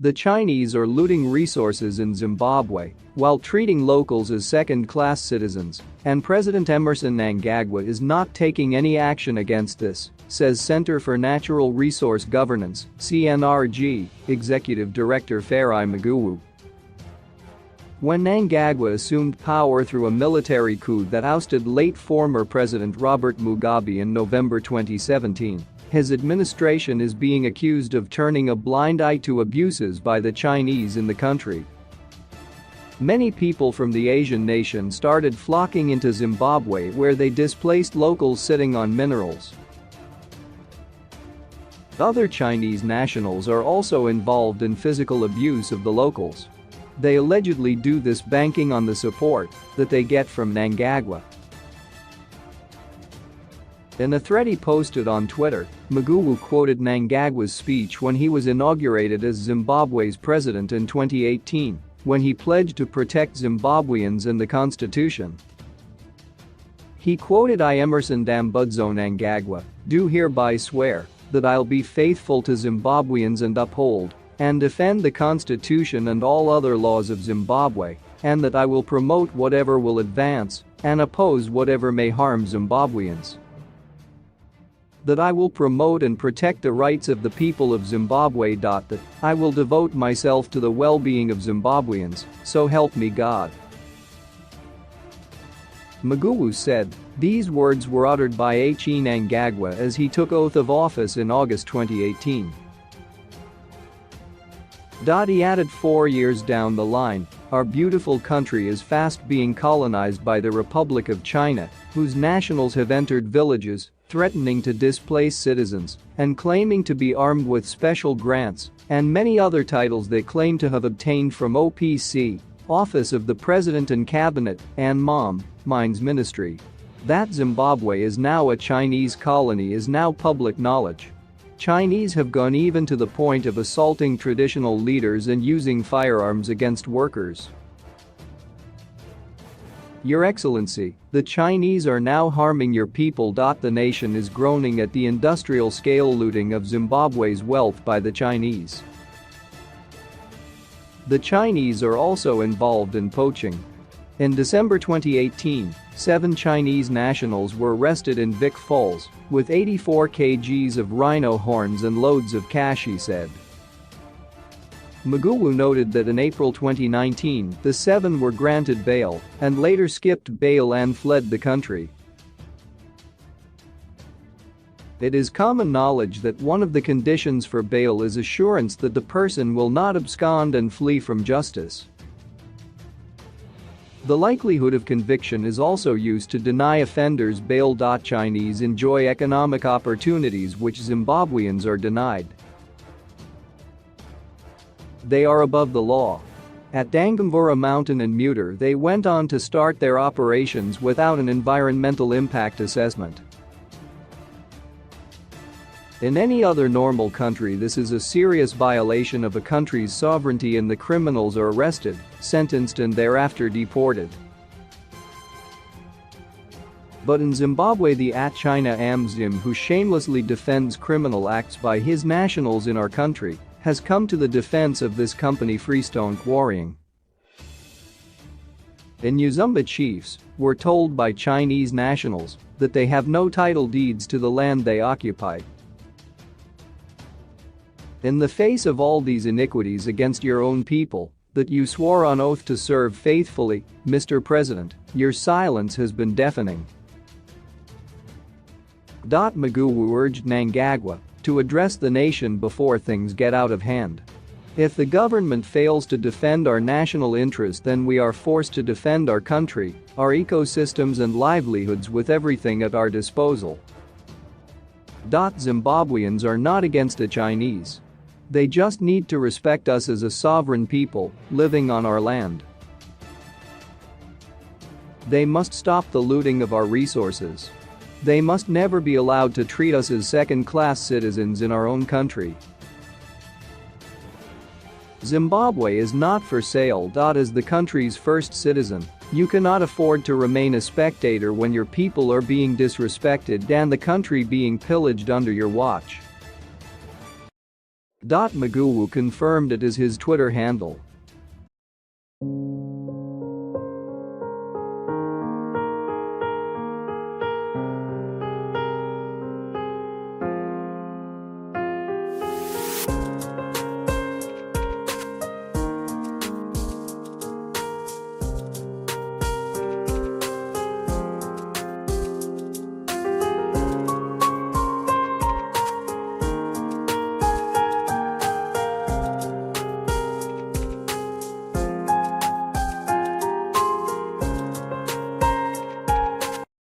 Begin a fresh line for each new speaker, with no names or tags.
The Chinese are looting resources in Zimbabwe while treating locals as second-class citizens, and President Emmerson Mnangagwa is not taking any action against this, says Center for Natural Resource Governance (CNRG) Executive Director Farai Maguwu. When Mnangagwa assumed power through a military coup that ousted late former President Robert Mugabe in November 2017, his administration is being accused of turning a blind eye to abuses by the Chinese in the country. Many people from the Asian nation started flocking into Zimbabwe where they displaced locals sitting on minerals. Other Chinese nationals are also involved in physical abuse of the locals. They allegedly do this banking on the support that they get from Mnangagwa. In a thread he posted on Twitter, Maguwu quoted Mnangagwa's speech when he was inaugurated as Zimbabwe's president in 2018, when he pledged to protect Zimbabweans and the constitution. He quoted, "I Emmerson Dambudzo Mnangagwa, do hereby swear that I'll be faithful to Zimbabweans and uphold and defend the constitution and all other laws of Zimbabwe, and that I will promote whatever will advance and oppose whatever may harm Zimbabweans. That I will promote and protect the rights of the people of Zimbabwe. That I will devote myself to the well-being of Zimbabweans, so help me God." Maguwu said these words were uttered by Mnangagwa as he took oath of office in August 2018. He added, 4 years down the line, our beautiful country is fast being colonized by the Republic of China, whose nationals have entered villages, threatening to displace citizens and claiming to be armed with special grants and many other titles they claim to have obtained from OPC, Office of the President and Cabinet, and Mines Ministry. That Zimbabwe is now a Chinese colony is now public knowledge. Chinese have gone even to the point of assaulting traditional leaders and using firearms against workers. Your Excellency, the Chinese are now harming your people. The nation is groaning at the industrial-scale looting of Zimbabwe's wealth by the Chinese. The Chinese are also involved in poaching. In December 2018, 7 Chinese nationals were arrested in Vic Falls with 84 kgs of rhino horns and loads of cash, he said. Maguwu noted that in April 2019, the 7 were granted bail and later skipped bail and fled the country. It is common knowledge that one of the conditions for bail is assurance that the person will not abscond and flee from justice. The likelihood of conviction is also used to deny offenders bail. Chinese enjoy economic opportunities which Zimbabweans are denied. They are above the law. At Dangamvura Mountain and Muter, they went on to start their operations without an environmental impact assessment. In any other normal country, this is a serious violation of a country's sovereignty and the criminals are arrested, sentenced and thereafter deported. But in Zimbabwe, the China Amzim, who shamelessly defends criminal acts by his nationals in our country, has come to the defense of this company freestone quarrying. In Uzumba, chiefs were told by Chinese nationals that they have no title deeds to the land they occupy. In the face of all these iniquities against your own people that you swore on oath to serve faithfully, Mr. President, your silence has been deafening. Maguwu urged Mnangagwa to address the nation before things get out of hand. If the government fails to defend our national interest, then we are forced to defend our country, our ecosystems and livelihoods with everything at our disposal. Zimbabweans are not against the Chinese. They just need to respect us as a sovereign people living on our land. They must stop the looting of our resources. They must never be allowed to treat us as second-class citizens in our own country. Zimbabwe is not for sale. As the country's first citizen, you cannot afford to remain a spectator when your people are being disrespected and the country being pillaged under your watch. Maguwu confirmed it as his Twitter handle.